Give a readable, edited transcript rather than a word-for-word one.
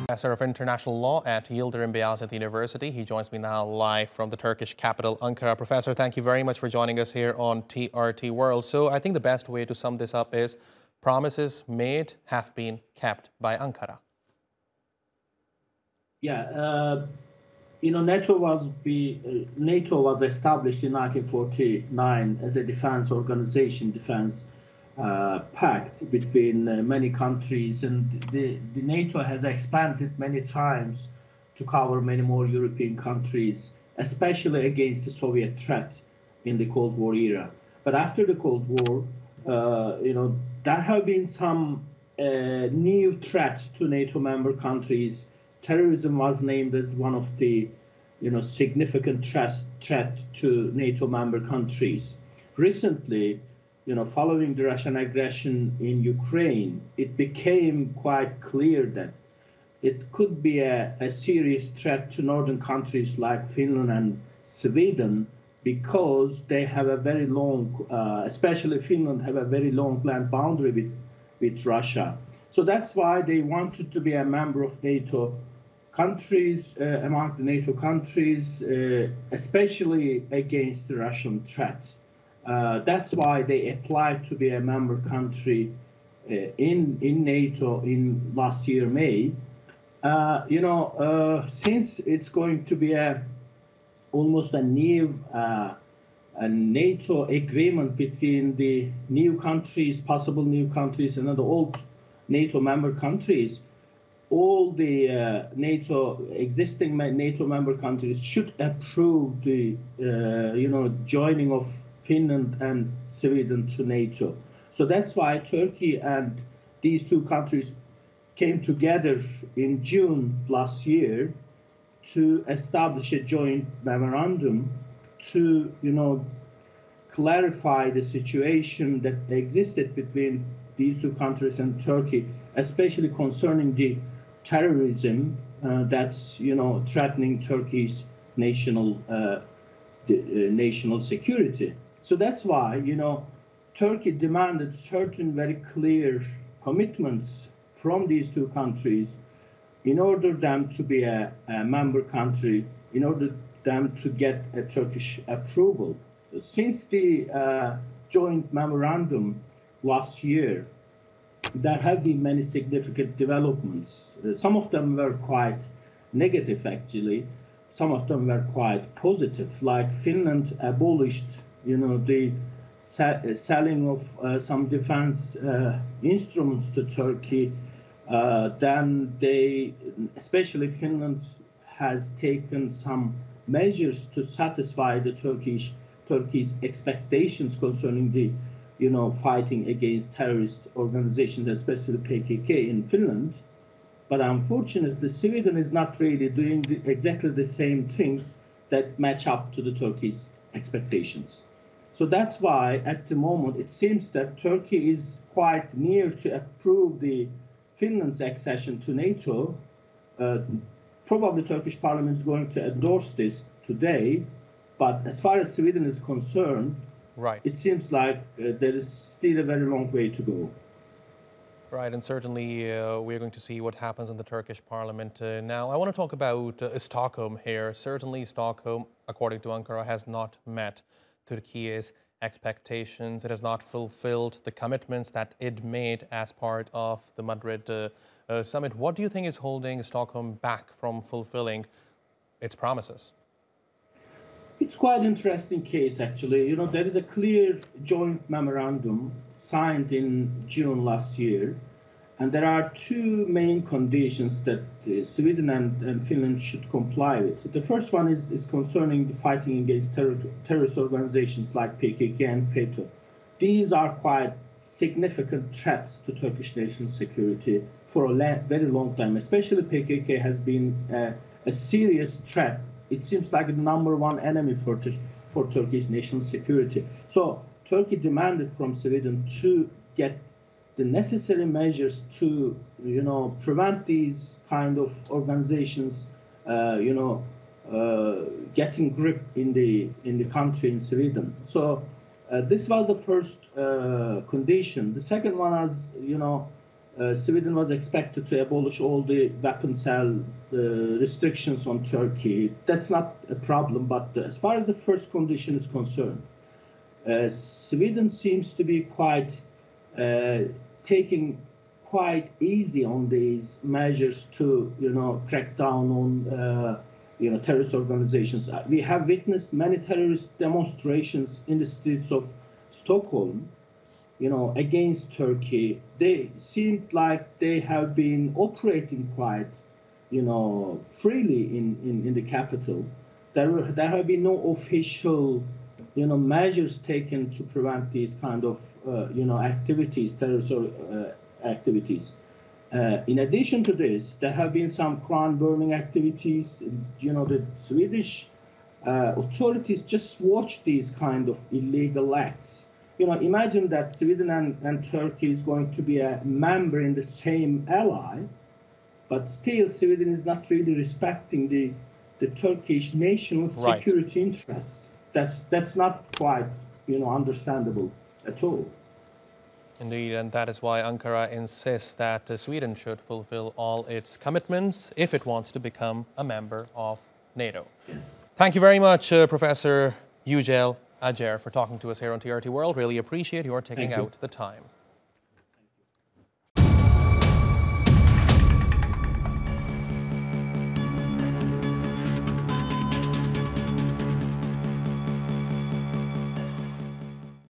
Professor of International Law at Yildirim Beyazit University. He joins me now live from the Turkish capital, Ankara. Professor, thank you very much for joining us here on TRT World. So I think the best way to sum this up is promises made have been kept by Ankara. Yeah, NATO was established in 1949 as a defense organization, defense pact between many countries, and the NATO has expanded many times to cover many more European countries, especially against the Soviet threat in the Cold War era. But after the Cold War, there have been some new threats to NATO member countries. Terrorism was named as one of the significant threat to NATO member countries. Recently, following the Russian aggression in Ukraine, it became quite clear that it could be a serious threat to northern countries like Finland and Sweden, because they have a very long, especially Finland, have a very long land boundary with Russia. So that's why they wanted to be a member of NATO countries, among the NATO countries, especially against the Russian threat. That's why they applied to be a member country in NATO in last year, May. Since it's going to be almost a new a NATO agreement between the new countries, possible new countries, and the old NATO member countries, all the existing NATO member countries should approve the joining of Finland and Sweden to NATO. So that's why Turkey and these two countries came together in June last year to establish a joint memorandum to clarify the situation that existed between these two countries and Turkey, especially concerning the terrorism that's threatening Turkey's national security. So that's why Turkey demanded certain very clear commitments from these two countries in order them to be a member country, in order them to get a Turkish approval. Since the joint memorandum last year, there have been many significant developments. Some of them were quite negative, actually. Some of them were quite positive, like Finland abolished, the selling of some defense instruments to Turkey. Then especially Finland, has taken some measures to satisfy the Turkey's expectations concerning the fighting against terrorist organizations, especially PKK in Finland. But unfortunately, Sweden is not really doing exactly the same things that match up to the Turkey's expectations. So that's why, at the moment, it seems that Turkey is quite near to approve the Finland's accession to NATO. Probably Turkish Parliament is going to endorse this today. But as far as Sweden is concerned, right, it seems like there is still a very long way to go. Right, and certainly we're going to see what happens in the Turkish parliament. Now, I want to talk about Stockholm here. Certainly, Stockholm, according to Ankara, has not met Turkey's expectations. It has not fulfilled the commitments that it made as part of the Madrid summit. What do you think is holding Stockholm back from fulfilling its promises? It's quite an interesting case, actually. There is a clear joint memorandum signed in June last year, and there are two main conditions that Sweden and Finland should comply with. The first one is concerning the fighting against terrorist organizations like PKK and FETÖ. These are quite significant threats to Turkish national security for a very long time. Especially PKK has been a serious threat. It seems like the #1 enemy for Turkish national security. So Turkey demanded from Sweden to get the necessary measures to, prevent these kind of organizations, getting grip in the country, in Sweden. So this was the first condition. The second one, as Sweden was expected to abolish all the weapon sale restrictions on Turkey. That's not a problem, but as far as the first condition is concerned, Sweden seems to be quite taking quite easy on these measures to, crack down on, terrorist organizations. We have witnessed many terrorist demonstrations in the streets of Stockholm, against Turkey. They seemed like they have been operating quite, freely in the capital. There have been no official, measures taken to prevent these kind of, activities, terrorist activities. In addition to this, there have been some Quran-burning activities. The Swedish authorities just watch these kind of illegal acts. Imagine that Sweden and Turkey is going to be a member in the same ally, but still Sweden is not really respecting the Turkish national security interests. That's not quite, understandable at all. Indeed, and that is why Ankara insists that Sweden should fulfill all its commitments if it wants to become a member of NATO. Yes. Thank you very much, Professor Yucel Acer, for talking to us here on TRT World. Really appreciate your taking out the time.